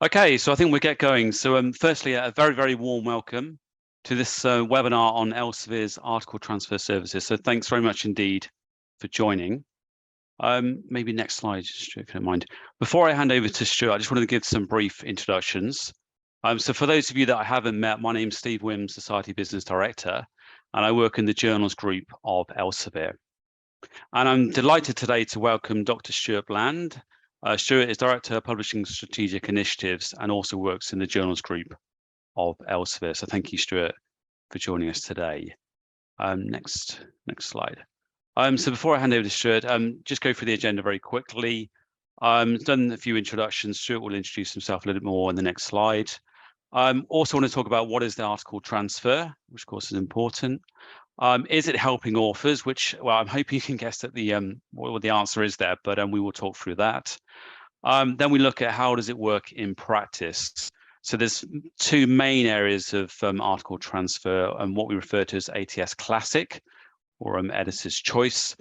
Okay, so I think we'll get going. So firstly, a very, very warm welcome to this webinar on Elsevier's article transfer services. So thanks very much indeed for joining. Maybe next slide, Stuart, if you don't mind. Before I hand over to Stuart, I just wanted to give some brief introductions. So for those of you that I haven't met, my name's Steve Wims, Society Business Director, and I work in the journals group of Elsevier. And I'm delighted today to welcome Dr. Stewart Bland. Stewart is Director of Publishing Strategic Initiatives and also works in the journals group of Elsevier. So thank you, Stewart, for joining us today. Next slide. So before I hand over to Stewart, just go through the agenda very quickly. Done a few introductions. Stewart will introduce himself a little bit more in the next slide. Also want to talk about what is the article transfer, which of course is important. Is it helping authors? Which, well, I'm hoping you can guess that what the answer is there, but we will talk through that. Then we look at how does it work in practice. So there's two main areas of article transfer and what we refer to as ATS Classic, or Editor's Choice,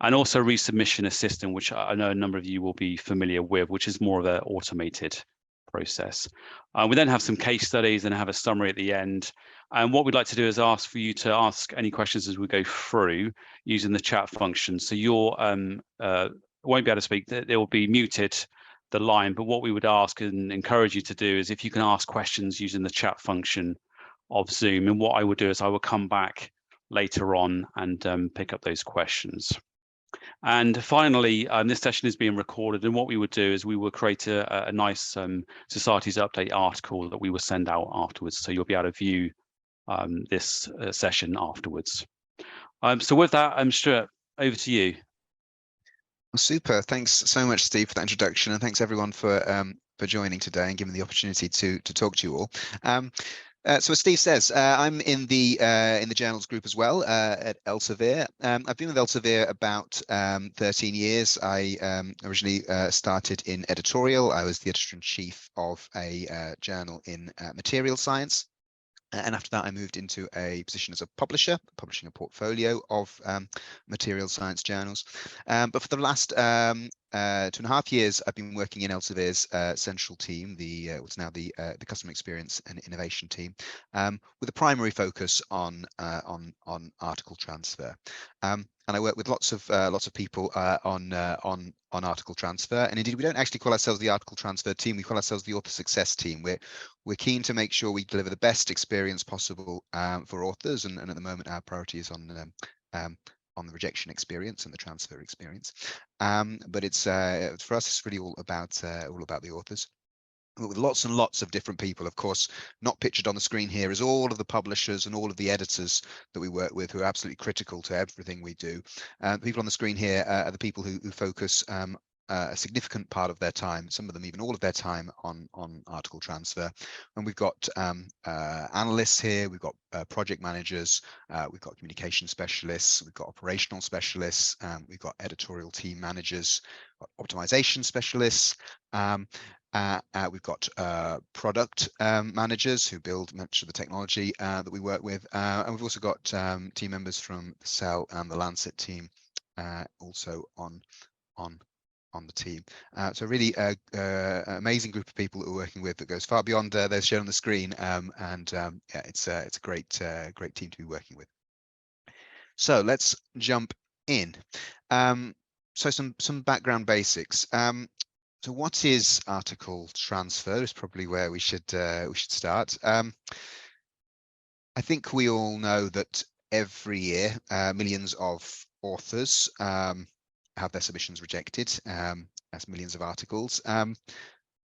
and also Resubmission Assistant, which I know a number of you will be familiar with, which is more of an automated process. We then have some case studies and have a summary at the end. And what we'd like to do is ask for you to ask any questions as we go through using the chat function. So you're won't be able to speak, they will be muted, the line, but what we would ask and encourage you to do is if you can ask questions using the chat function of Zoom. And what I would do is I will come back later on and pick up those questions. And finally, this session is being recorded, and what we would do is we will create a nice Societies Update article that we will send out afterwards, so you'll be able to view this session afterwards. So with that, Stuart, over to you. Super. Thanks so much, Steve, for that introduction, and thanks everyone for joining today and giving me the opportunity to talk to you all. So as Steve says, I'm in the journals group as well at Elsevier. I've been with Elsevier about 13 years. I originally started in editorial. I was the editor-in-chief of a journal in material science. And after that, I moved into a position as a publisher, publishing a portfolio of material science journals. But for the last 2.5 years, I've been working in Elsevier's central team, what's now the customer experience and innovation team, with a primary focus on article transfer. And I work with lots of people on article transfer. And indeed, we don't actually call ourselves the article transfer team. We call ourselves the author success team. We're keen to make sure we deliver the best experience possible for authors. And at the moment, our priority is on the rejection experience and the transfer experience. But it's for us, it's really all about the authors. With lots and lots of different people, of course. Not pictured on the screen here is all of the publishers and all of the editors that we work with, who are absolutely critical to everything we do. The people on the screen here are the people who focus a significant part of their time, some of them even all of their time, on article transfer. And we've got analysts here, we've got project managers, we've got communication specialists, we've got operational specialists, we've got editorial team managers, optimization specialists. We've got product managers who build much of the technology that we work with, and we've also got team members from the Cell and the Lancet team also on the team. So really amazing group of people that we're working with that goes far beyond those shown on the screen, yeah, it's a great team to be working with. So let's jump in. So some background basics. So what is article transfer is probably where we should start. I think we all know that every year millions of authors have their submissions rejected, as millions of articles.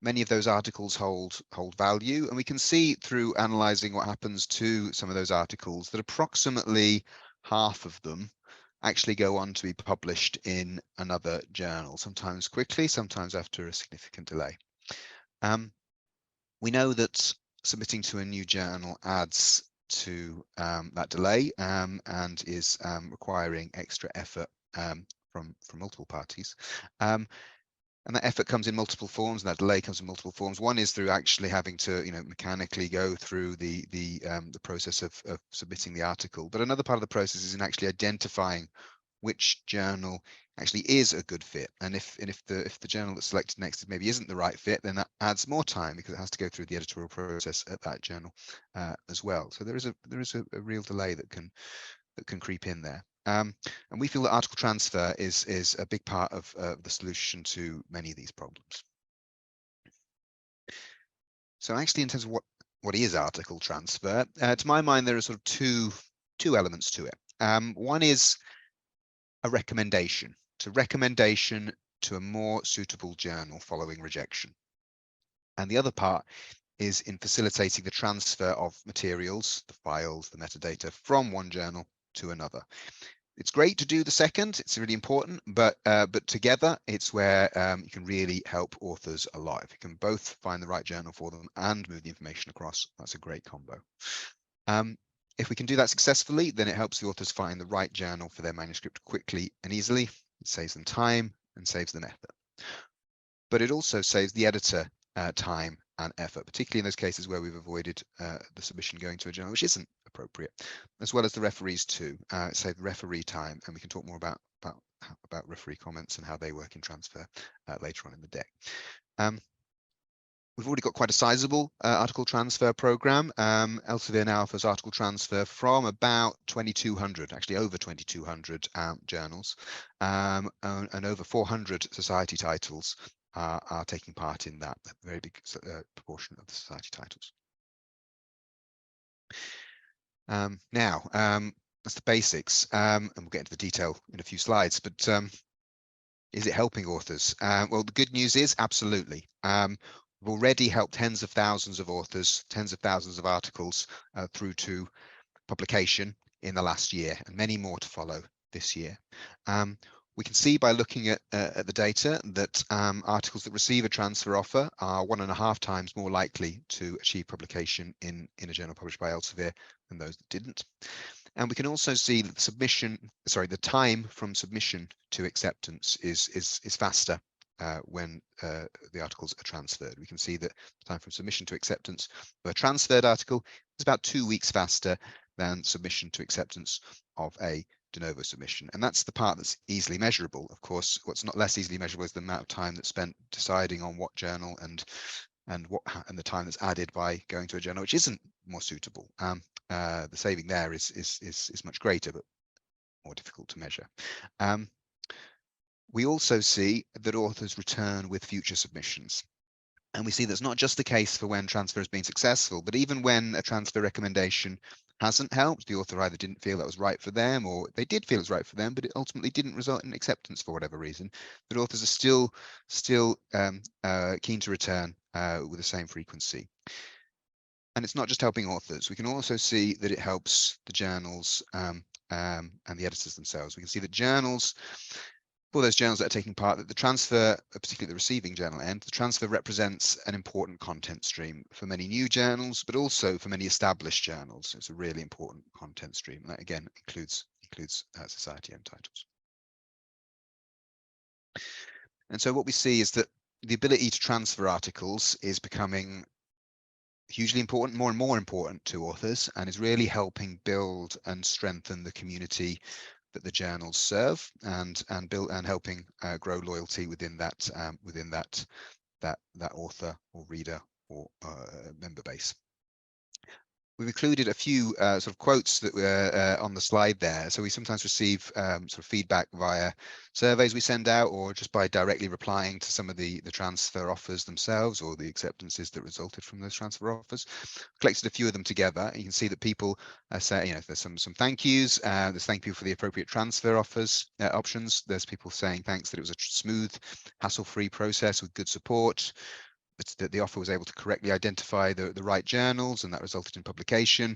Many of those articles hold value, and we can see through analysing what happens to some of those articles that approximately half of them actually go on to be published in another journal, sometimes quickly, sometimes after a significant delay. We know that submitting to a new journal adds to that delay and is requiring extra effort from multiple parties. And that effort comes in multiple forms, and that delay comes in multiple forms. One is through actually having to, mechanically go through the process of submitting the article. But another part of the process is in actually identifying which journal actually is a good fit. And if the journal that's selected next maybe isn't the right fit, then that adds more time because it has to go through the editorial process at that journal as well. So there is a real delay that can creep in there. And we feel that article transfer is a big part of the solution to many of these problems. So actually, in terms of what is article transfer, to my mind, there are sort of two elements to it. One is a recommendation. It's a recommendation to a more suitable journal following rejection. And the other part is in facilitating the transfer of materials, the files, the metadata from one journal to another. It's great to do the second, it's really important, but together it's where you can really help authors a lot. If you can both find the right journal for them and move the information across, that's a great combo. If we can do that successfully, then it helps the authors find the right journal for their manuscript quickly and easily. It saves them time and saves them effort. But it also saves the editor time and effort, particularly in those cases where we've avoided the submission going to a journal which isn't appropriate, as well as the referees too. Save referee time, and we can talk more about referee comments and how they work in transfer later on in the deck. We've already got quite a sizable article transfer program. Elsevier now offers article transfer from about 2,200, actually over 2,200 journals, and over 400 society titles are taking part in that, a very big proportion of the society titles. Now, that's the basics, and we'll get into the detail in a few slides, but is it helping authors? Well, the good news is absolutely. We've already helped tens of thousands of authors, tens of thousands of articles through to publication in the last year, and many more to follow this year. We can see by looking at the data that articles that receive a transfer offer are 1.5 times more likely to achieve publication in a journal published by Elsevier than those that didn't. And we can also see that the time from submission to acceptance is faster when the articles are transferred. We can see that the time from submission to acceptance of a transferred article is about 2 weeks faster than submission to acceptance of a de novo submission. And that's the part that's easily measurable. Of course, what's not less easily measurable is the amount of time that's spent deciding on what journal and the time that's added by going to a journal which isn't more suitable. The saving there is much greater, but more difficult to measure. We also see that authors return with future submissions. And we see that's not just the case for when transfer has been successful, but even when a transfer recommendation hasn't helped, the author either didn't feel that was right for them, or they did feel it was right for them, but it ultimately didn't result in acceptance for whatever reason, that authors are still keen to return with the same frequency. And it's not just helping authors. We can also see that it helps the journals and the editors themselves. We can see that journals, for those journals that are taking part, that the transfer, particularly the receiving journal end, the transfer represents an important content stream for many new journals, but also for many established journals. It's a really important content stream. And that again includes society end titles. And so what we see is that the ability to transfer articles is becoming hugely important, more and more important to authors, and is really helping build and strengthen the community that the journals serve, and helping grow loyalty within that author or reader or member base. We've included a few sort of quotes that were on the slide there. So we sometimes receive sort of feedback via surveys we send out, or just by directly replying to some of the transfer offers themselves, or the acceptances that resulted from those transfer offers. Collected a few of them together. You can see that people say, there's some thank yous. There's thank you for the appropriate transfer offers options. There's people saying thanks that it was a smooth, hassle-free process with good support, that the offer was able to correctly identify the right journals, and that resulted in publication,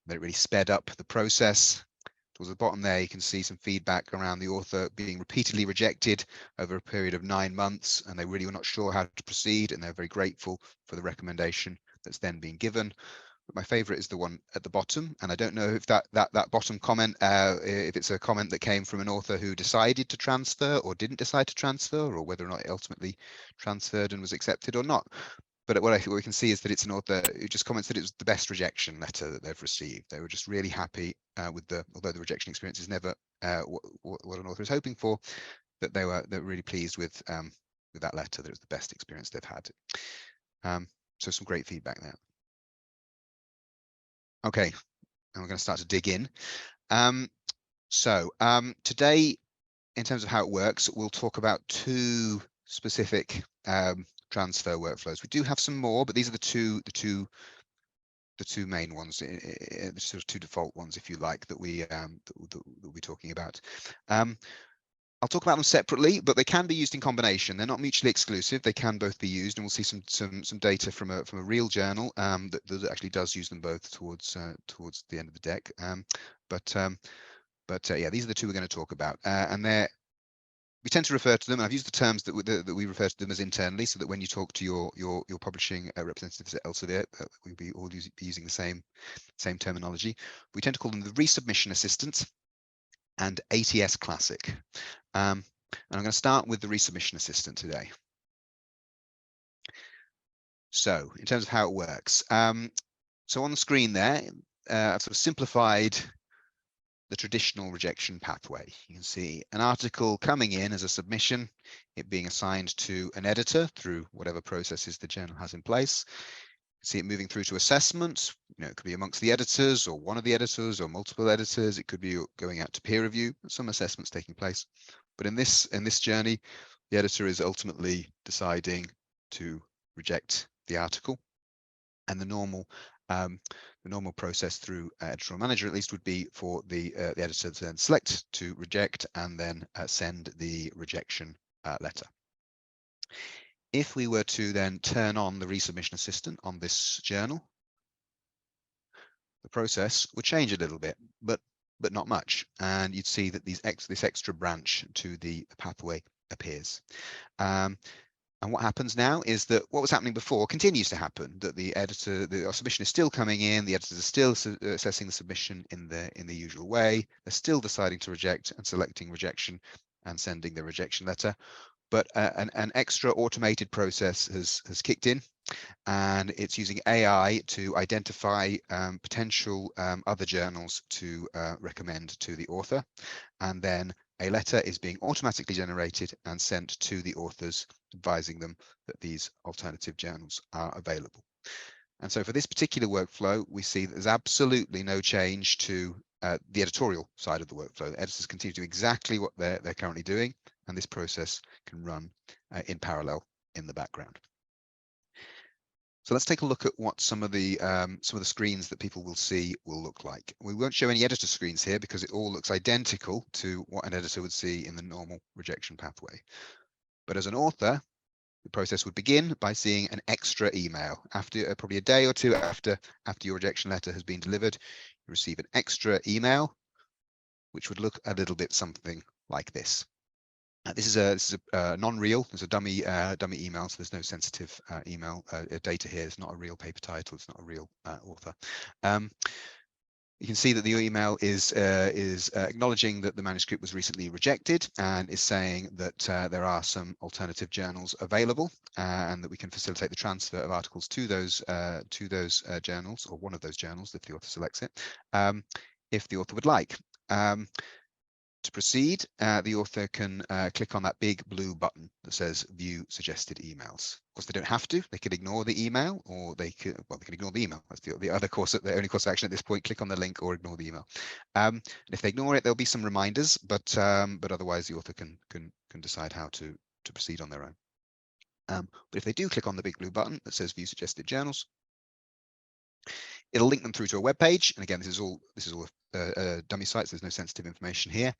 that it really sped up the process. Towards the bottom there, you can see some feedback around the author being repeatedly rejected over a period of 9 months, and they really were not sure how to proceed, and they're very grateful for the recommendation that's then being given. But my favorite is the one at the bottom, and I don't know if that bottom comment, if it's a comment that came from an author who decided to transfer or didn't decide to transfer, or whether or not it ultimately transferred and was accepted or not. but what we can see is that it's an author who just comments that it was the best rejection letter that they've received. They were just really happy with although the rejection experience is never what an author is hoping for, that they're really pleased with that letter, that it was the best experience they've had. So some great feedback there. Okay, and we're going to start to dig in. Today, in terms of how it works, we'll talk about two specific transfer workflows. We do have some more, but these are the two main ones, the sort of two default ones, if you like, that we'll be talking about. I'll talk about them separately, but they can be used in combination. They're not mutually exclusive. They can both be used, and we'll see some data from a real journal that actually does use them both towards the end of the deck. Yeah, these are the two we're going to talk about, and we tend to refer to them, and I've used the terms that we refer to them as internally, so that when you talk to your publishing representatives at Elsevier, we'll be all be using the same terminology. We tend to call them the resubmission assistant and ATS Classic. And I'm going to start with the resubmission assistant today. So in terms of how it works, so on the screen there, I've sort of simplified the traditional rejection pathway. You can see an article coming in as a submission, it being assigned to an editor through whatever processes the journal has in place. You can see it moving through to assessment. It could be amongst the editors or one of the editors or multiple editors. It could be going out to peer review, some assessments taking place. But in this journey, the editor is ultimately deciding to reject the article, and the normal process through editorial manager, at least, would be for the editor to then select to reject and then send the rejection letter. If we were to then turn on the resubmission assistant on this journal, the process would change a little bit, but not much, and you'd see that this extra branch to the pathway appears. And what happens now is that what was happening before continues to happen, that the submission is still coming in, the editors are still assessing the submission in the usual way, they're still deciding to reject and selecting rejection and sending the rejection letter, but an extra automated process has kicked in, and it's using AI to identify potential other journals to recommend to the author, and then a letter is being automatically generated and sent to the authors, advising them that these alternative journals are available. And so for this particular workflow, we see that there's absolutely no change to the editorial side of the workflow. The editors continue to do exactly what they're currently doing, and this process can run in parallel in the background. So let's take a look at what some of the screens that people will see will look like. We won't show any editor screens here because it all looks identical to what an editor would see in the normal rejection pathway. But as an author, the process would begin by seeing an extra email. After probably a day or two after your rejection letter has been delivered, you receive an extra email, which would look a little bit something like this. This is a non-real. There's a dummy email, so there's no sensitive email data here. It's not a real paper title. It's not a real author. You can see that the email is acknowledging that the manuscript was recently rejected, and is saying that there are some alternative journals available, and that we can facilitate the transfer of articles to those journals, or one of those journals if the author selects it, if the author would like. To proceed, the author can click on that big blue button that says View Suggested Emails. Of course, they don't have to. They could ignore the email, or they can ignore the email. That's the other course, the only course of action at this point. Click on the link or ignore the email. And if they ignore it, there'll be some reminders, but otherwise the author can decide how to proceed on their own. But if they do click on the big blue button that says View Suggested Journals, it'll link them through to a web page, and again, this is all dummy sites. There's no sensitive information here,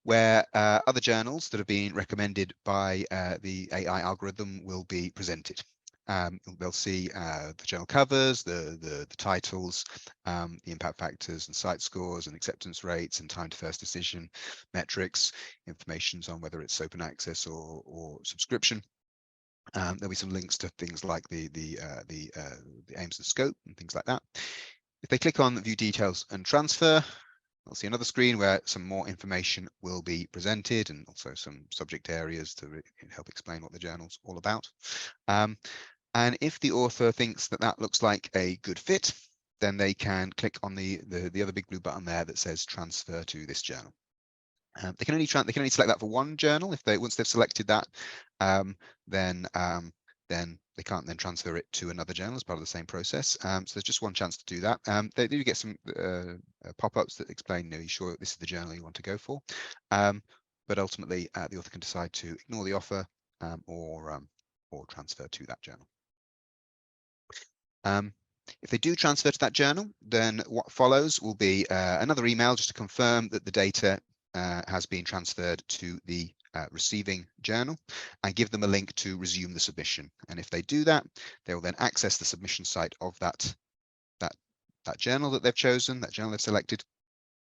where other journals that have been recommended by the AI algorithm will be presented. They'll see the journal covers, the titles, the impact factors and site scores and acceptance rates and time to first decision metrics, information on whether it's open access or subscription. There'll be some links to things like the aims and scope and things like that. If they click on View Details and Transfer, they'll see another screen where some more information will be presented, and also some subject areas to help explain what the journal's all about. And if the author thinks that that looks like a good fit, then they can click on the other big blue button there that says transfer to this journal. They can only select that for one journal. If once they've selected that, then they can't then transfer it to another journal as part of the same process. So there's just one chance to do that. They do get some pop-ups that explain, are you sure this is the journal you want to go for? But ultimately, the author can decide to ignore the offer or transfer to that journal. If they do transfer to that journal, then what follows will be another email just to confirm that the data has been transferred to the receiving journal, and give them a link to resume the submission. And if they do that, they will then access the submission site of that journal that they've chosen, that journal they've selected.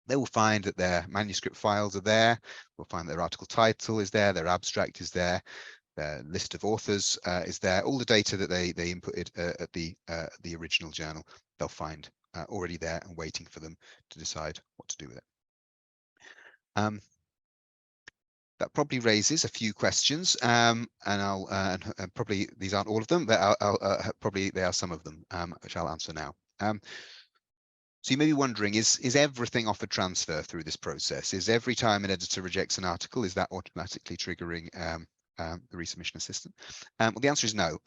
They will find that their manuscript files are there. We'll find their article title is there, their abstract is there, their list of authors is there. All the data that they inputted at the original journal, they'll find already there and waiting for them to decide what to do with it. That probably raises a few questions, and I'll probably these aren't all of them, but I'll probably they are some of them, which I'll answer now. So you may be wondering, is everything offered transfer through this process? Is every time an editor rejects an article, is that automatically triggering the resubmission assistant? Well, the answer is no.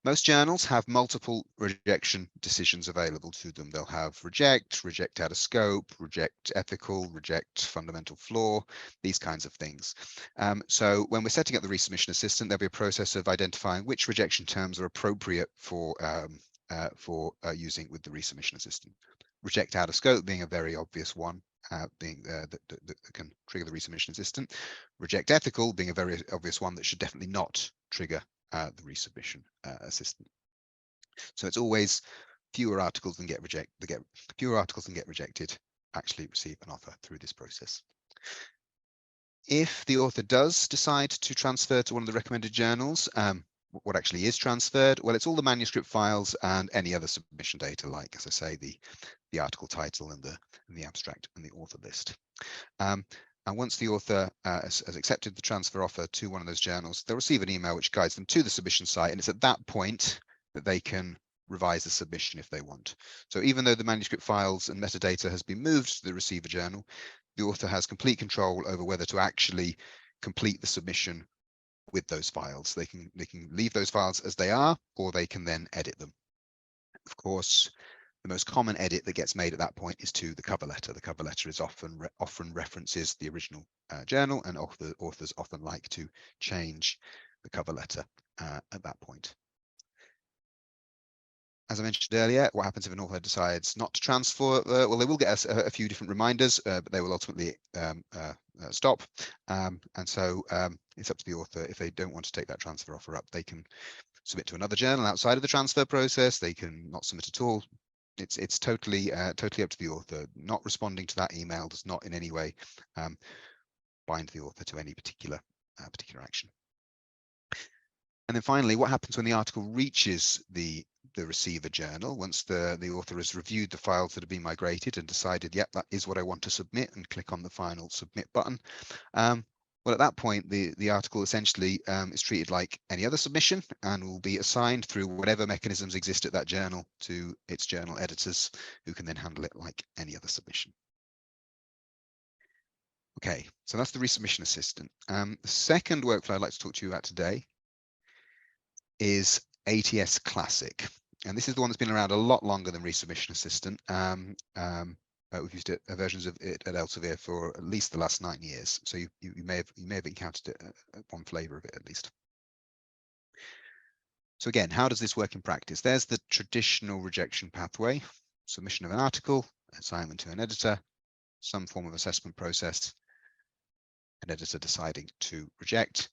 Most journals have multiple rejection decisions available to them. They'll have reject out of scope, reject ethical, reject fundamental flaw, these kinds of things. So when we're setting up the resubmission assistant, there'll be a process of identifying which rejection terms are appropriate for using with the resubmission assistant. Reject out of scope being a very obvious one, that can trigger the resubmission assistant. Reject ethical being a very obvious one that should definitely not trigger the resubmission assistant. So it's always fewer articles than get rejected actually receive an offer through this process. If the author does decide to transfer to one of the recommended journals, what actually is transferred? Well, it's all the manuscript files and any other submission data, like, as I say, the article title and the abstract and the author list. And once the author has accepted the transfer offer to one of those journals, they'll receive an email which guides them to the submission site, and it's at that point that they can revise the submission if they want. So even though the manuscript files and metadata has been moved to the receiver journal, the author has complete control over whether to actually complete the submission with those files. They can leave those files as they are, or they can then edit them. Of course, the most common edit that gets made at that point is to the cover letter. The cover letter is often references the original journal, and authors often like to change the cover letter at that point. As I mentioned earlier, what happens if an author decides not to transfer? Well, they will get a few different reminders, but they will ultimately stop. And so it's up to the author. If they don't want to take that transfer offer up, they can submit to another journal outside of the transfer process. They can not submit at all. It's totally up to the author. Not responding to that email does not in any way bind the author to any particular action. And then finally, what happens when the article reaches the receiver journal? Once the author has reviewed the files that have been migrated and decided, yep, that is what I want to submit, and click on the final submit button. Well, at that point, the article essentially is treated like any other submission and will be assigned through whatever mechanisms exist at that journal to its journal editors, who can then handle it like any other submission. Okay, so that's the resubmission assistant. The second workflow I'd like to talk to you about today is ATS Classic. And this is the one that's been around a lot longer than Resubmission Assistant. We've used versions of it at Elsevier for at least the last 9 years. So you may have encountered it, one flavor of it at least. So again, how does this work in practice? There's the traditional rejection pathway: submission of an article, assignment to an editor, some form of assessment process, an editor deciding to reject,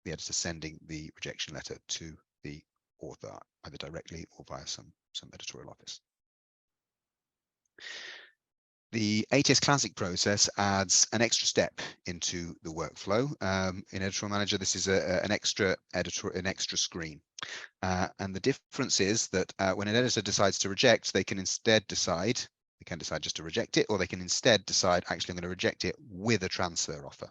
the editor sending the rejection letter to the author, either directly or via some editorial office. The ATS Classic process adds an extra step into the workflow. In Editorial Manager, this is an extra screen. And the difference is that when an editor decides to reject, they can decide just to reject it, or they can instead decide, actually, I'm going to reject it with a transfer offer.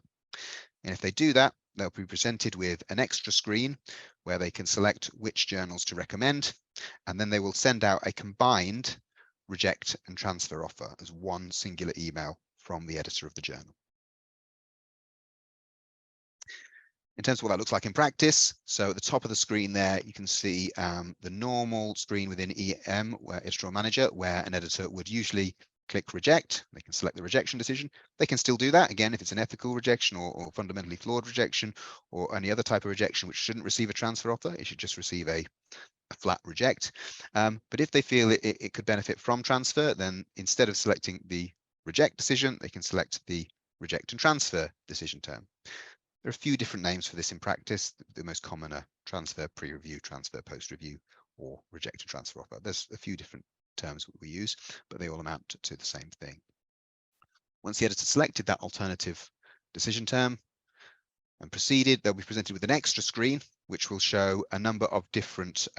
And if they do that, they'll be presented with an extra screen where they can select which journals to recommend, and then they will send out a combined reject and transfer offer as one singular email from the editor of the journal. In terms of what that looks like in practice, so at the top of the screen there, you can see the normal screen within EM, where Editorial Manager, where an editor would usually click reject. They can select the rejection decision. They can still do that, again, if it's an ethical rejection or fundamentally flawed rejection or any other type of rejection which shouldn't receive a transfer offer. It should just receive a flat reject. But if they feel it could benefit from transfer, then instead of selecting the reject decision, they can select the reject and transfer decision term. There are a few different names for this in practice. The most common are transfer pre-review, transfer post-review, or reject and transfer offer. There's a few different terms we use, but they all amount to the same thing. Once the editor selected that alternative decision term and proceeded, they'll be presented with an extra screen, which will show a number of different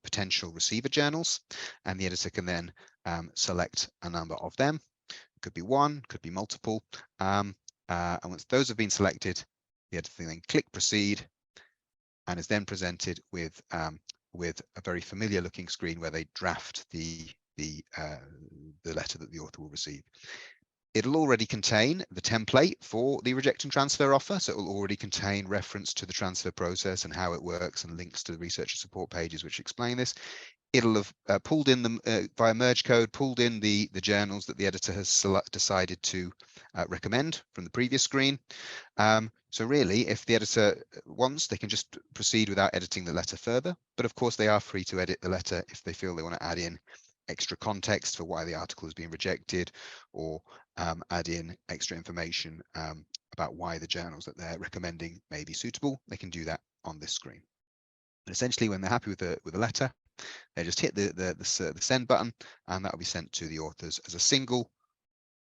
potential receiver journals, and the editor can then select a number of them. It could be one, could be multiple, and once those have been selected, the editor then click proceed and is then presented with a very familiar looking screen where they draft the letter that the author will receive. It'll already contain the template for the reject and transfer offer, so it will already contain reference to the transfer process and how it works and links to the researcher support pages which explain this. It'll have pulled in them via merge code, pulled in the journals that the editor has decided to recommend from the previous screen. So really, if the editor wants, they can just proceed without editing the letter further. But of course, they are free to edit the letter if they feel they want to add in extra context for why the article is being rejected, or add in extra information about why the journals that they're recommending may be suitable. They can do that on this screen. And essentially, when they're happy with the letter, they just hit the send button, and that will be sent to the authors as a single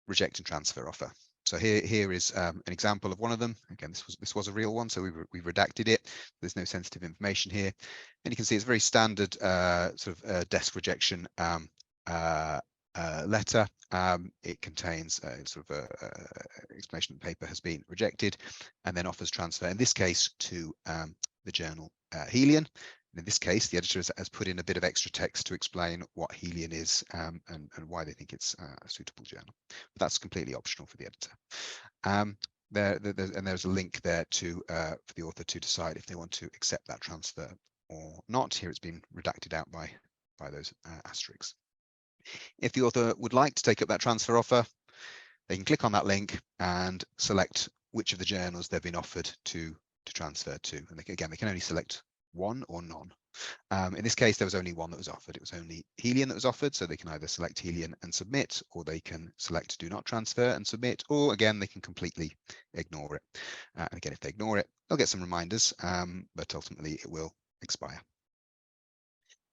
reject and transfer offer. So here is an example of one of them. Again, this was a real one, so we've redacted it. There's no sensitive information here, and you can see it's very standard sort of desk rejection letter. It contains sort of explanation that the paper has been rejected, and then offers transfer, in this case, to the journal Helion. In this case, the editor has put in a bit of extra text to explain what Helion is and why they think it's a suitable journal. But that's completely optional for the editor. There's a link there for the author to decide if they want to accept that transfer or not. Here it's been redacted out by those asterisks. If the author would like to take up that transfer offer, they can click on that link and select which of the journals they've been offered to transfer to. And they can only select one or none. In this case, there was only one that was offered. It was only Helion that was offered, so they can either select Helion and submit, or they can select do not transfer and submit, or again, they can completely ignore it. And again, if they ignore it, they'll get some reminders, but ultimately it will expire.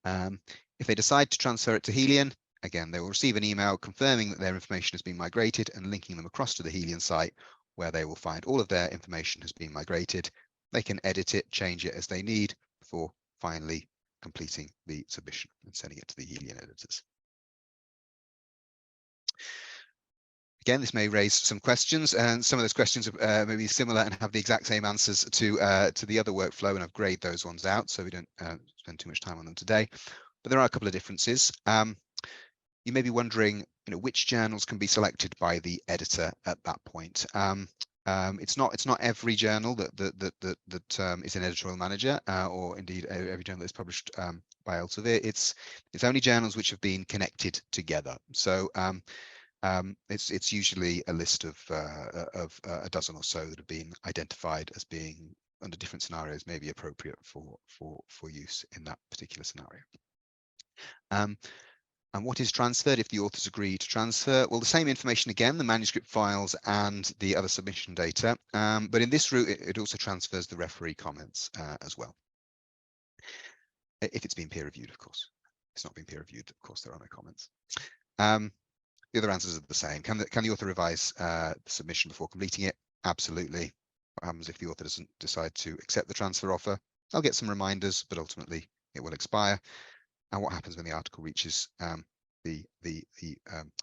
If they decide to transfer it to Helion, again, they will receive an email confirming that their information has been migrated and linking them across to the Helion site, where they will find all of their information has been migrated. They can edit it, change it as they need before finally completing the submission and sending it to the Helion editors. Again, this may raise some questions, and some of those questions may be similar and have the exact same answers to the other workflow, and I've graded those ones out so we don't spend too much time on them today. But there are a couple of differences. You may be wondering, which journals can be selected by the editor at that point. It's not every journal that is an editorial manager, or indeed every journal that's published by Elsevier. It's only journals which have been connected together. So it's usually a list of a dozen or so that have been identified as being, under different scenarios, may be appropriate for use in that particular scenario. And what is transferred if the authors agree to transfer? Well, the same information again, the manuscript files and the other submission data, but in this route, it also transfers the referee comments as well. If it's been peer reviewed, of course. If it's not been peer reviewed, of course, there are no comments. The other answers are the same. Can the author revise the submission before completing it? Absolutely. What happens if the author doesn't decide to accept the transfer offer? They'll get some reminders, but ultimately it will expire. And what happens when the article reaches the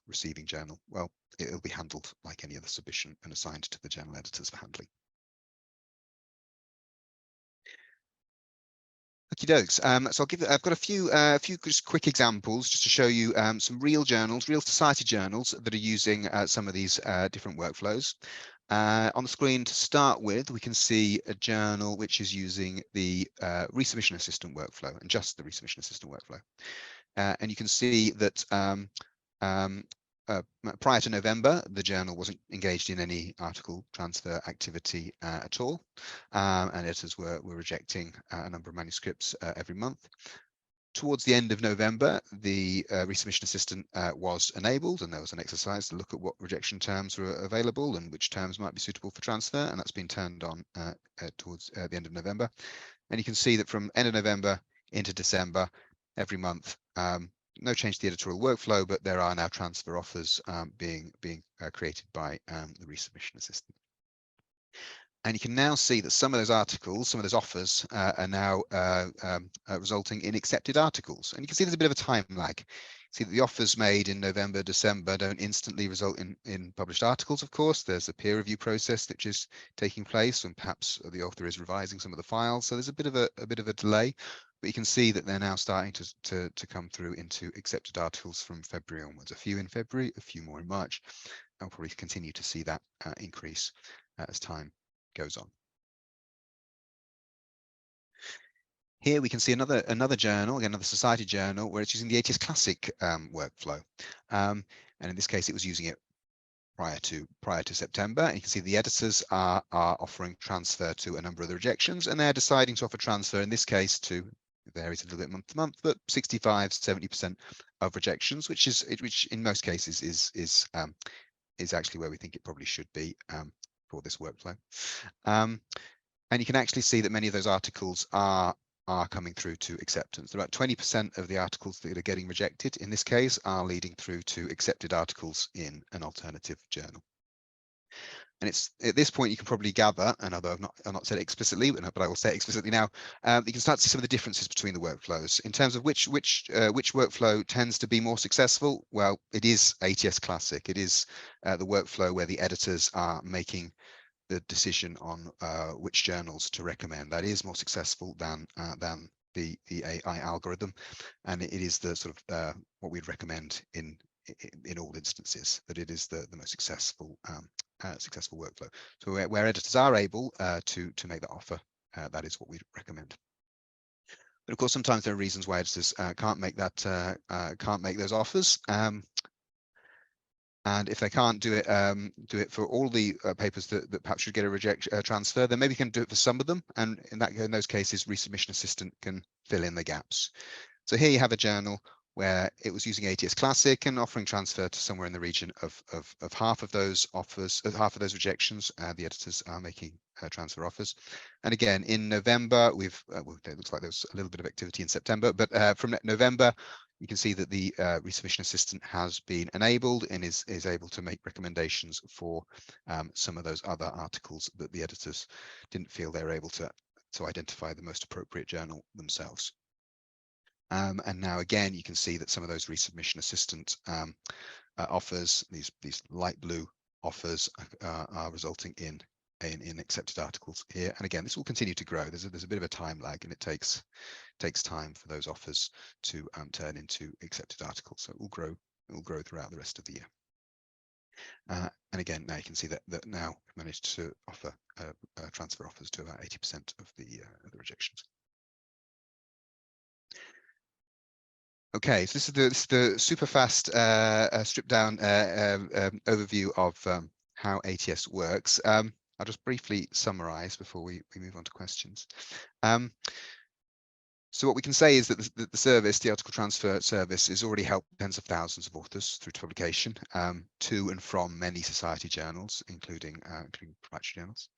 receiving journal? Well, it'll be handled like any other submission and assigned to the journal editors for handling. Okie dokes. So I've got a few just quick examples just to show you some real journals, real society journals that are using some of these different workflows. On the screen to start with, we can see a journal which is using the resubmission assistant workflow and just the resubmission assistant workflow. And you can see that prior to November, the journal wasn't engaged in any article transfer activity at all, and editors were rejecting a number of manuscripts every month. Towards the end of November, the resubmission assistant was enabled, and there was an exercise to look at what rejection terms were available and which terms might be suitable for transfer, and that's been turned on towards the end of November. And you can see that from end of November into December, every month, no change to the editorial workflow, but there are now transfer offers being created by the resubmission assistant. And you can now see that some of those articles, some of those offers are now resulting in accepted articles. And you can see there's a bit of a time lag. See that the offers made in November, December don't instantly result in published articles, of course. There's a peer review process which is taking place, and perhaps the author is revising some of the files. So there's a bit of a delay, but you can see that they're now starting to come through into accepted articles from February onwards. A few in February, a few more in March. I'll probably continue to see that increase as time goes on. Here we can see another journal, again, another society journal, where it's using the ATS Classic workflow. And in this case, it was using it prior to September. And you can see the editors are offering transfer to a number of the rejections, and they're deciding to offer transfer in this case to, it varies a little bit month to month, but 65–70% of rejections, which in most cases is actually where we think it probably should be for this workflow. And you can actually see that many of those articles are coming through to acceptance. About 20% of the articles that are getting rejected in this case are leading through to accepted articles in an alternative journal. And it's at this point you can probably gather, and although I've not said it explicitly, but I will say it explicitly now, you can start to see some of the differences between the workflows. In terms of which workflow tends to be more successful, well, it is ATS Classic. It is the workflow where the editors are making the decision on which journals to recommend. That is more successful than the AI algorithm, and it is the sort of what we'd recommend in all instances, that it is the most successful workflow. So where editors are able to make that offer, that is what we recommend. But of course, sometimes there are reasons why editors can't make those offers. And if they can't do it for all the papers that perhaps should get a transfer, then maybe you can do it for some of them. And in those cases, resubmission assistant can fill in the gaps. So here you have a journal where it was using ATS Classic and offering transfer to somewhere in the region of half of those offers, half of those rejections. The editors are making transfer offers. And again, in November, well, it looks like there's a little bit of activity in September, but from November, you can see that the resubmission assistant has been enabled and is able to make recommendations for some of those other articles that the editors didn't feel they were able to identify the most appropriate journal themselves. And now again, you can see that some of those resubmission assistant offers, these light blue offers, are resulting in accepted articles here. And again, this will continue to grow. There's a bit of a time lag, and it takes time for those offers to turn into accepted articles. So it will grow throughout the rest of the year. And again, now you can see that now we've managed to offer transfer offers to about 80% of the rejections. Okay, so this is the super fast stripped down overview of how ATS works. I'll just briefly summarize before we move on to questions. So what we can say is that the service, the article transfer service, has already helped tens of thousands of authors through to publication, to and from many society journals, including proprietary journals.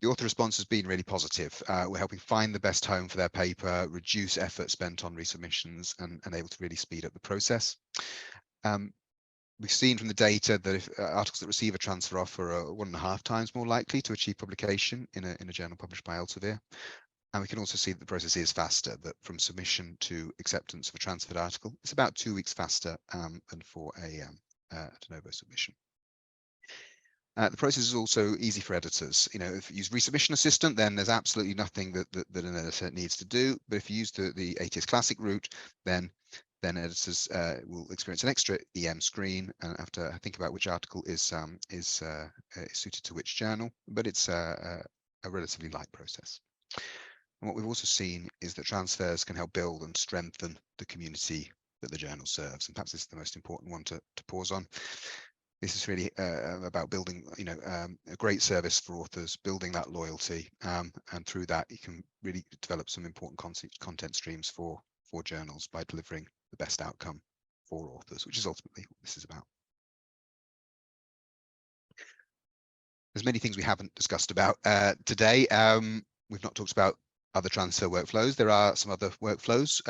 The author response has been really positive. We're helping find the best home for their paper, reduce effort spent on resubmissions, and able to really speed up the process. We've seen from the data that if articles that receive a transfer offer are 1.5 times more likely to achieve publication in a journal published by Elsevier. And we can also see that the process is faster, that from submission to acceptance of a transferred article, it's about 2 weeks faster than for a de novo submission. The process is also easy for editors. You know, if you use Resubmission Assistant, then there's absolutely nothing that an editor needs to do. But if you use the ATS Classic route, then editors will experience an extra EM screen and have to think about which article is suited to which journal. But it's a relatively light process. And what we've also seen is that transfers can help build and strengthen the community that the journal serves. And perhaps this is the most important one to pause on. This is really about building, a great service for authors, building that loyalty, and through that you can really develop some important content streams for journals by delivering the best outcome for authors, which is ultimately what this is about. There's many things we haven't discussed about today. We've not talked about other transfer workflows. There are some other workflows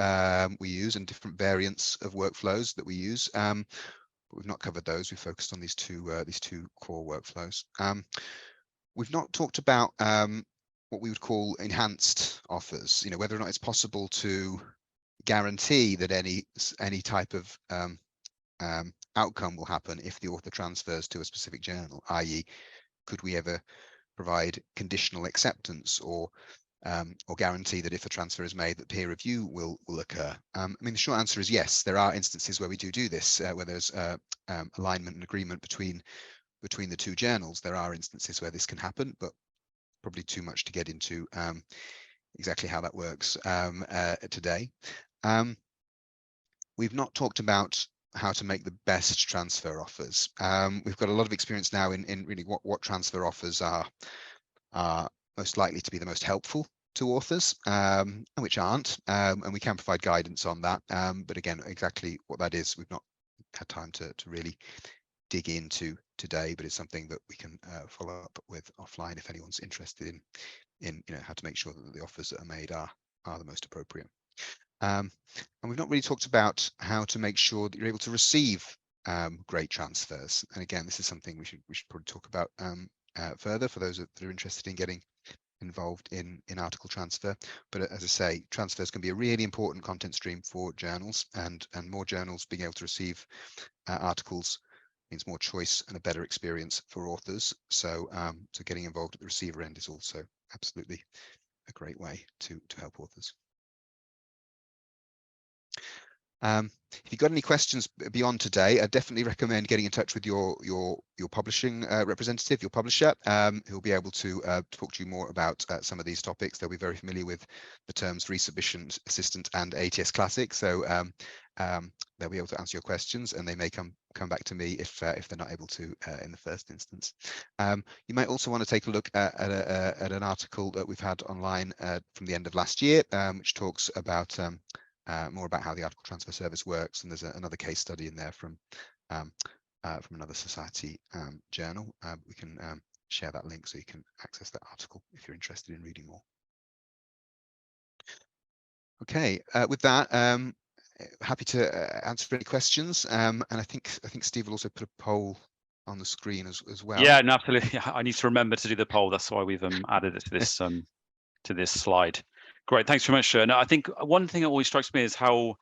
we use and different variants of workflows that we use. But we've not covered those. We've focused on these two core workflows. We've not talked about what we would call enhanced offers. You know, whether or not it's possible to guarantee that any type of outcome will happen if the author transfers to a specific journal, i.e., could we ever provide conditional acceptance or guarantee that if a transfer is made that peer review will occur? I mean, the short answer is yes. There are instances where we do this, where there's alignment and agreement between the two journals. There are instances where this can happen, but probably too much to get into exactly how that works today. We've not talked about how to make the best transfer offers. We've got a lot of experience now in really what transfer offers are most likely to be the most helpful to authors, and which aren't, and we can provide guidance on that. But again, exactly what that is, we've not had time to really dig into today, but it's something that we can follow up with offline if anyone's interested in how to make sure that the offers that are made are the most appropriate. And we've not really talked about how to make sure that you're able to receive great transfers. And again, this is something we should probably talk about further for those that are interested in getting involved in article transfer. But as I say, transfers can be a really important content stream for journals, and more journals being able to receive articles means more choice and a better experience for authors. So so getting involved at the receiver end is also absolutely a great way to help authors. If you've got any questions beyond today, I definitely recommend getting in touch with your publishing representative, your publisher, who'll be able to talk to you more about some of these topics. They'll be very familiar with the terms Resubmission Assistant and ATS Classic, so they'll be able to answer your questions, and they may come back to me if they're not able to in the first instance. You might also want to take a look at an article that we've had online from the end of last year, which talks about more about how the article transfer service works, and there's another case study in there from another society journal. We can share that link so you can access that article if you're interested in reading more. Okay, with that, happy to answer any questions, and I think Steve will also put a poll on the screen as well. Yeah, no, absolutely. I need to remember to do the poll. That's why we've added it to this slide. Great, thanks very much, Stuart. Now, I think one thing that always strikes me is how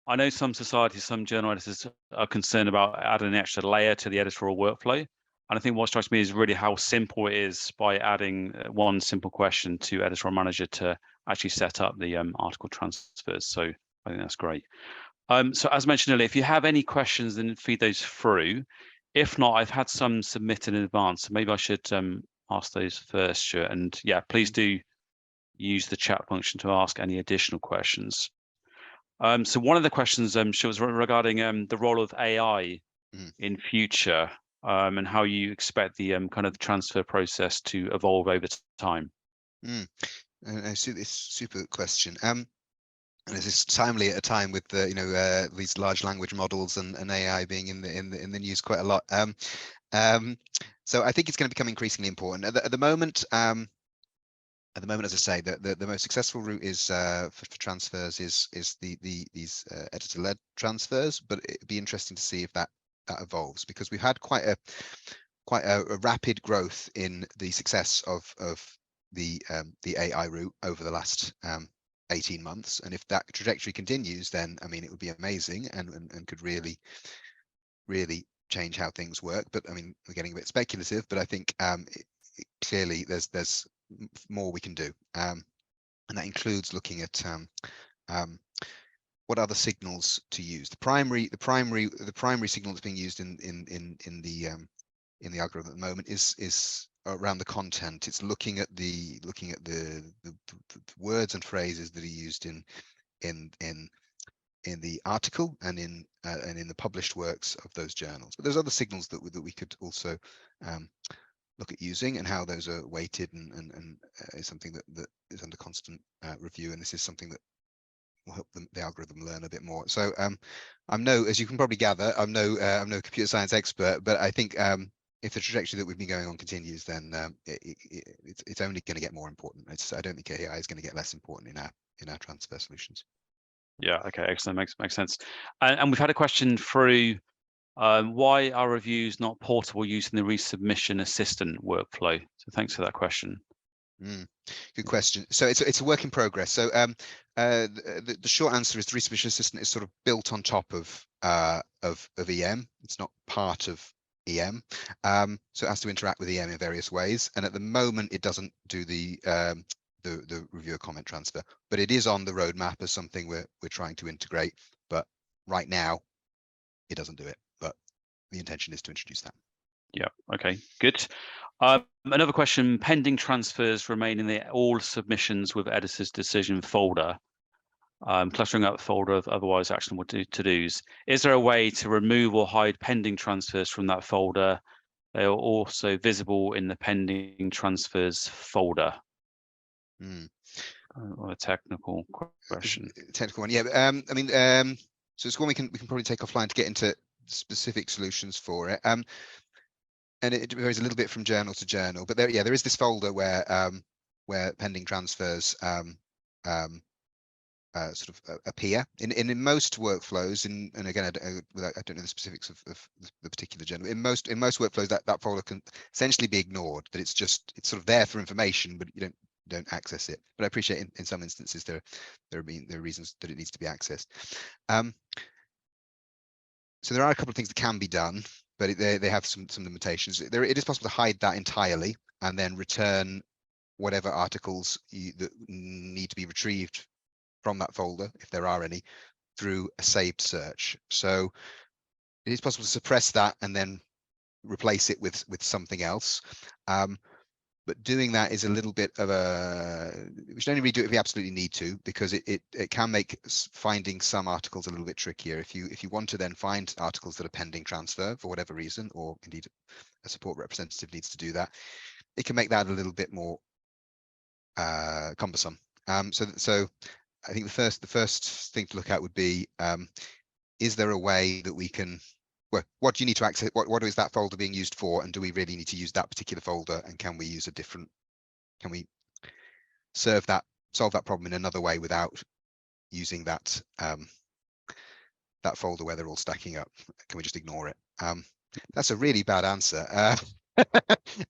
I know some societies, some journal editors are concerned about adding an extra layer to the editorial workflow. And I think what strikes me is really how simple it is by adding one simple question to Editorial Manager to actually set up the article transfers. So I think that's great. So as mentioned earlier, if you have any questions, then feed those through. If not, I've had some submitted in advance, so maybe I should ask those first, Stuart. And yeah, please do use the chat function to ask any additional questions. So one of the questions was regarding the role of AI in future, and how you expect the kind of transfer process to evolve over time. It's a super question. And this is timely at a time with the these large language models and AI being in the news quite a lot. So I think it's going to become increasingly important at the moment. At the moment, as I say, the most successful route is for transfers is these editor-led transfers, but it'd be interesting to see if that evolves, because we've had quite a rapid growth in the success of the AI route over the last 18 months, and if that trajectory continues, then I mean it would be amazing and could really change how things work. But I mean, we're getting a bit speculative, but I think clearly there's more we can do, and that includes looking at what other signals to use. The primary signal that's being used in the algorithm at the moment is around the content. It's looking at the words and phrases that are used in the article and in the published works of those journals. But there's other signals that we could also look at using, and how those are weighted and is something that is under constant review. And this is something that will help the algorithm learn a bit more. So as you can probably gather, I'm no computer science expert, but I think if the trajectory that we've been going on continues, then it's only going to get more important. I don't think AI is going to get less important in our transfer solutions. Yeah. Okay. Excellent. Makes sense. And we've had a question through. Why are reviews not portable using the resubmission assistant workflow? So thanks for that question. Good question. So it's a work in progress. So the short answer is the resubmission assistant is sort of built on top of EM. It's not part of EM. So it has to interact with EM in various ways. And at the moment, it doesn't do the reviewer comment transfer, but it is on the roadmap as something we're trying to integrate. But right now, it doesn't do it. But the intention is to introduce that. Yeah. Okay. Good. Another question: pending transfers remain in the all submissions with editor's decision folder, clustering up the folder of otherwise actionable to-dos. Is there a way to remove or hide pending transfers from that folder? They are also visible in the pending transfers folder. A technical question. Technical one, yeah. I mean, so it's one we can probably take offline to get into specific solutions for it. And it varies a little bit from journal to journal, but there is this folder where pending transfers sort of appear in most workflows. And again, I don't know the specifics of the particular journal. In most workflows, that folder can essentially be ignored. That it's sort of there for information, but you don't access it. But I appreciate in some instances there are reasons that it needs to be accessed. So there are a couple of things that can be done, but they have some limitations. It is possible to hide that entirely and then return whatever articles that need to be retrieved from that folder, if there are any, through a saved search. So it is possible to suppress that and then replace it with something else. But doing that is a little bit of we should only really do it if we absolutely need to, because it can make finding some articles a little bit trickier. If you want to then find articles that are pending transfer for whatever reason, or indeed a support representative needs to do that, it can make that a little bit more cumbersome. So I think the first thing to look at would be, is there a way that we can, well, what do you need to access? What is that folder being used for? And do we really need to use that particular folder? And can we use can we solve that problem in another way without using that that folder where they're all stacking up? Can we just ignore it? That's a really bad answer.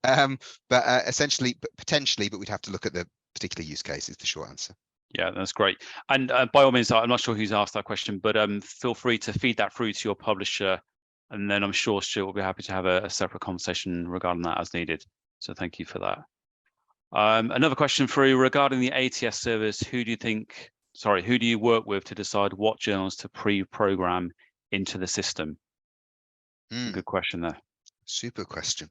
But essentially, potentially, but we'd have to look at the particular use case is the short answer. Yeah, that's great. And by all means, I'm not sure who's asked that question, but feel free to feed that through to your publisher, and then I'm sure Stewart will be happy to have a separate conversation regarding that as needed. So thank you for that. Another question through regarding the ATS service. Who do you work with to decide what journals to pre-program into the system? Good question there. Super question.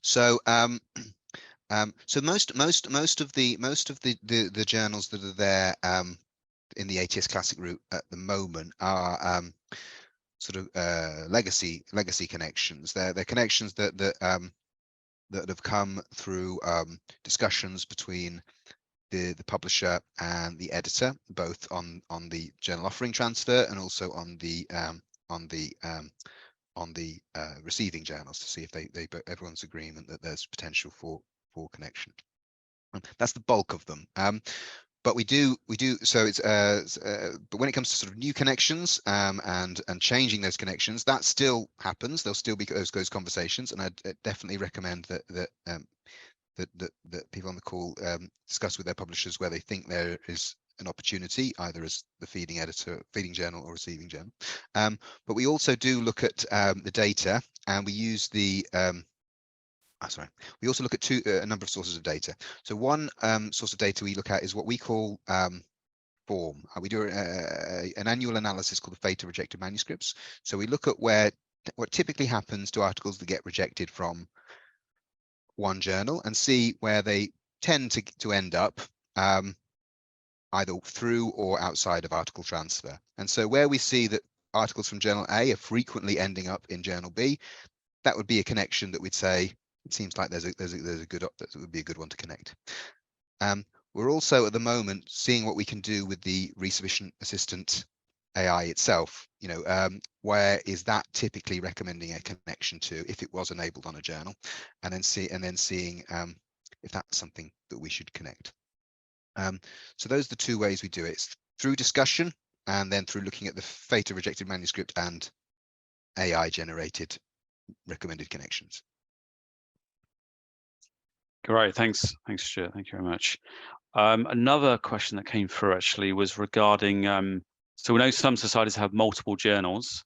So most of the journals that are there in the ATS Classic route at the moment are sort of legacy connections. They're connections that have come through discussions between the publisher and the editor, both on the journal offering transfer and also on the receiving journals, to see if everyone's agreement that there's potential for connection. That's the bulk of them. But we do so it's but when it comes to sort of new connections and changing those connections, that still happens. There'll still be those conversations, and I definitely recommend that people on the call discuss with their publishers where they think there is an opportunity, either as the feeding editor, feeding journal, or receiving journal. But we also do look at the data, and we use the we also look at a number of sources of data. So one source of data we look at is what we call form. We do an annual analysis called the fate of rejected manuscripts. So we look at what typically happens to articles that get rejected from one journal and see where they tend to end up, either through or outside of article transfer. And so where we see that articles from journal A are frequently ending up in journal B, that would be a connection that we'd say it seems like there's a good, that would be a good one to connect. We're also at the moment seeing what we can do with the resubmission assistant AI itself. You know, where is that typically recommending a connection to if it was enabled on a journal, and then seeing if that's something that we should connect. So those are the two ways we do it: it's through discussion, and then through looking at the fate of rejected manuscript and AI generated recommended connections. Great, thanks, Stuart. Thank you very much. Another question that came through actually was regarding, so we know some societies have multiple journals.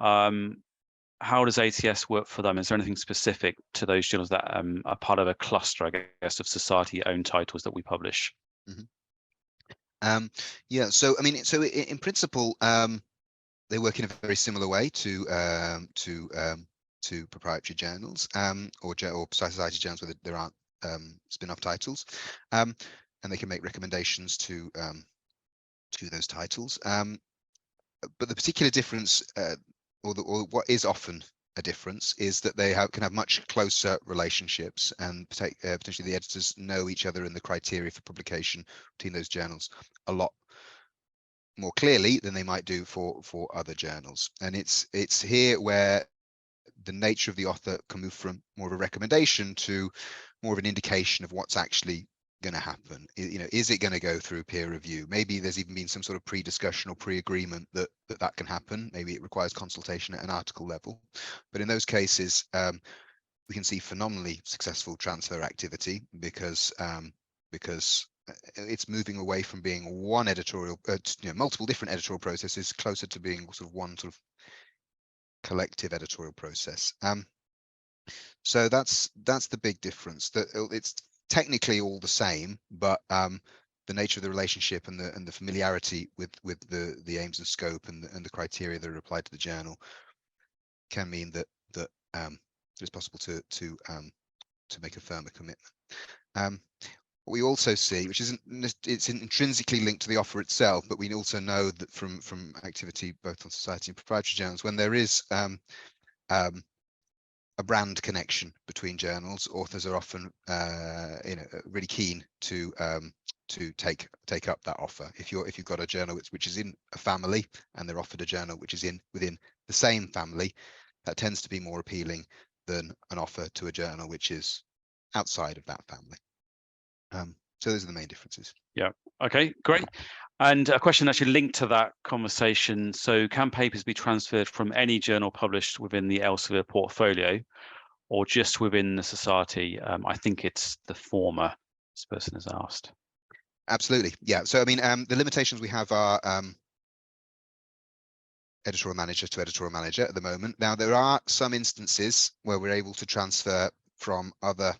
How does ATS work for them? Is there anything specific to those journals that are part of a cluster, I guess, of society-owned titles that we publish? Mm-hmm. Yeah, so I mean, so in principle, they work in a very similar way to proprietary journals, or society journals where there aren't spin-off titles, and they can make recommendations to those titles. But the particular difference, or what is often a difference, is that they can have much closer relationships, and potentially the editors know each other and the criteria for publication between those journals a lot more clearly than they might do for other journals. And it's here where the nature of the author can move from more of a recommendation to more of an indication of what's actually going to happen. You know, is it going to go through peer review? Maybe there's even been some sort of pre-discussion or pre-agreement that can happen. Maybe it requires consultation at an article level. But in those cases, we can see phenomenally successful transfer activity because it's moving away from being one editorial, multiple different editorial processes, closer to being sort of one sort of collective editorial process. So that's the big difference. That it's technically all the same, but the nature of the relationship and the familiarity with the aims and scope and the criteria that are applied to the journal can mean that it's possible to make a firmer commitment. What we also see, which it's intrinsically linked to the offer itself, but we also know that from activity both on society and proprietary journals, when there is a brand connection between journals, authors are often really keen to take up that offer. If you've got a journal which is in a family and they're offered a journal which is within the same family, that tends to be more appealing than an offer to a journal which is outside of that family. So those are the main differences. Yeah. Okay, great. And a question actually linked to that conversation. So can papers be transferred from any journal published within the Elsevier portfolio or just within the society? I think it's the former, this person has asked. Absolutely. Yeah. So, I mean, the limitations we have are editorial manager to editorial manager at the moment. Now, there are some instances where we're able to transfer from other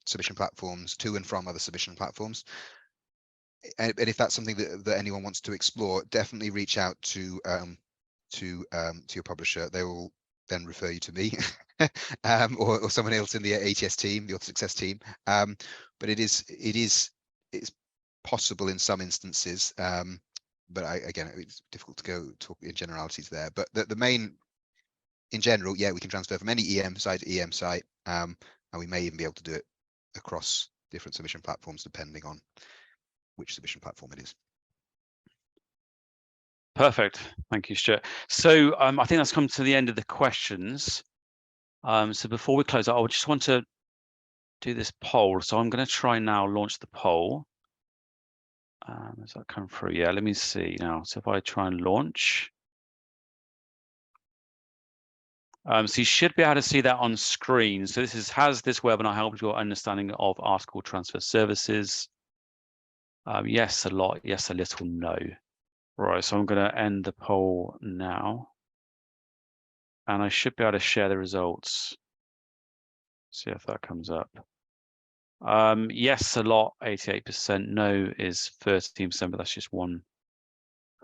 submission platforms to and from other submission platforms. And if that's something that anyone wants to explore, definitely reach out to your publisher. They will then refer you to me or someone else in the ATS team, the author success team. But it's possible in some instances. But again, it's difficult to go talk in generalities there. But the main, in general, yeah, we can transfer from any EM site to EM site, and we may even be able to do it across different submission platforms depending on which submission platform it is. Perfect. Thank you, Stuart. So I think that's come to the end of the questions. So before we close, I just want to do this poll. So I'm going to try now launch the poll. Has that come through? Yeah, let me see now. So if I try and launch. So you should be able to see that on screen. So has this webinar helped your understanding of article transfer services? Yes, a lot. Yes, a little. No. Right. So I'm going to end the poll now, and I should be able to share the results. See if that comes up. Yes, a lot. 88%. No is 13%, but that's just one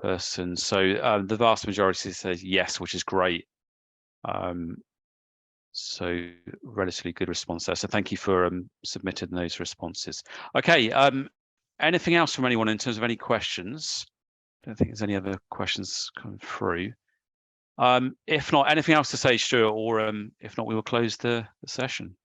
person. So the vast majority says yes, which is great. So relatively good response there. So thank you for submitting those responses. Okay. Anything else from anyone in terms of any questions? I don't think there's any other questions coming through. If not, anything else to say, Stuart, or if not, we will close the session.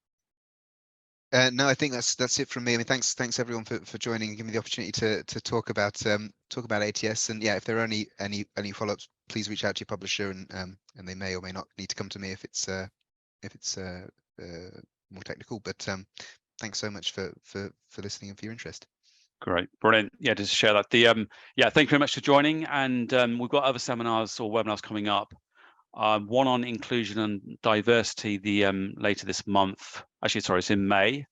No, I think that's it from me. I mean, thanks everyone for joining and giving me the opportunity to talk about ATS. And yeah, if there are any follow-ups, please reach out to your publisher, and they may or may not need to come to me if it's more technical. But thanks so much for listening and for your interest. Great, brilliant. Yeah, just share that. Yeah, thank you very much for joining. And we've got other seminars or webinars coming up. One on inclusion and diversity later this month. Actually, sorry, it's in May.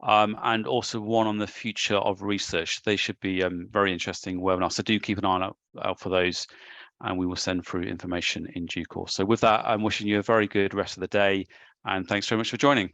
And also one on the future of research. They should be very interesting webinars. So do keep an eye out for those, and we will send through information in due course. So with that, I'm wishing you a very good rest of the day, and thanks very much for joining.